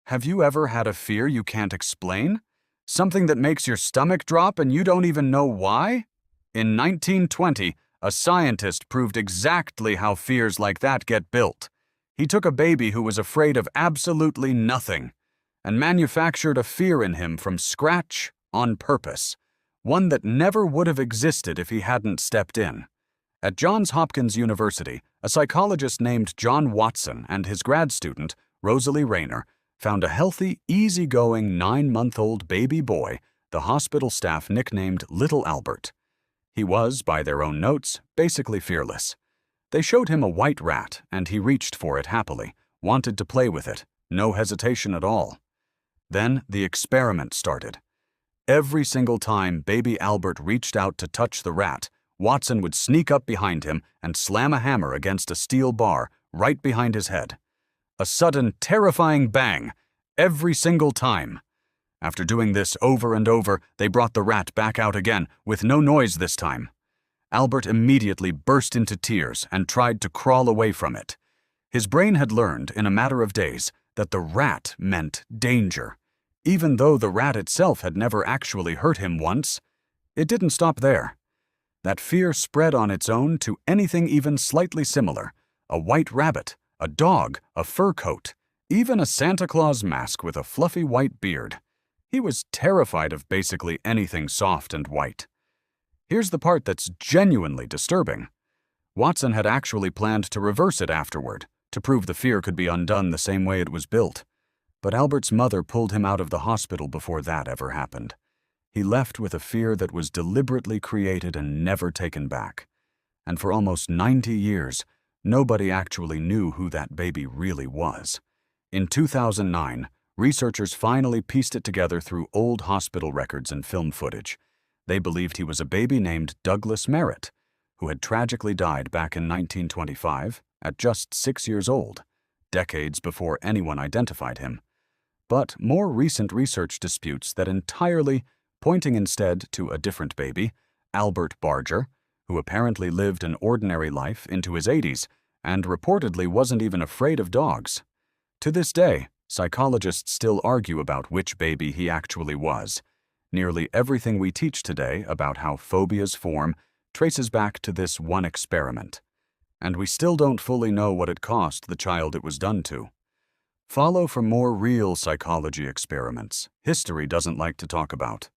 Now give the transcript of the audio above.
Have you ever had a fear you can't explain? Something that makes your stomach drop and you don't even know why? In 1920, a scientist proved exactly how fears like that get built. He took a baby who was afraid of absolutely nothing and manufactured a fear in him from scratch on purpose, one that never would have existed if he hadn't stepped in. At Johns Hopkins University, a psychologist named John Watson and his grad student, Rosalie Rayner, found a healthy, easygoing 9-month-old baby boy the hospital staff nicknamed Little Albert. He was, by their own notes, basically fearless. They showed him a white rat, and he reached for it happily, wanted to play with it, no hesitation at all. Then the experiment started. Every single time baby Albert reached out to touch the rat, Watson would sneak up behind him and slam a hammer against a steel bar right behind his head. A sudden, terrifying bang, every single time. After doing this over and over, they brought the rat back out again, with no noise this time. Albert immediately burst into tears and tried to crawl away from it. His brain had learned, in a matter of days, that the rat meant danger. Even though the rat itself had never actually hurt him once, it didn't stop there. That fear spread on its own to anything even slightly similar: a white rabbit, a dog, a fur coat, even a Santa Claus mask with a fluffy white beard. He was terrified of basically anything soft and white. Here's the part that's genuinely disturbing. Watson had actually planned to reverse it afterward, to prove the fear could be undone the same way it was built. But Albert's mother pulled him out of the hospital before that ever happened. He left with a fear that was deliberately created and never taken back. And for almost 90 years, nobody actually knew who that baby really was. In 2009, researchers finally pieced it together through old hospital records and film footage. They believed he was a baby named Douglas Merritt, who had tragically died back in 1925 at just 6 years old, decades before anyone identified him. But more recent research disputes that entirely, pointing instead to a different baby, Albert Barger, who apparently lived an ordinary life into his 80s and reportedly wasn't even afraid of dogs. To this day, psychologists still argue about which baby he actually was. Nearly everything we teach today about how phobias form traces back to this one experiment. And we still don't fully know what it cost the child it was done to. Follow for more real psychology experiments history doesn't like to talk about.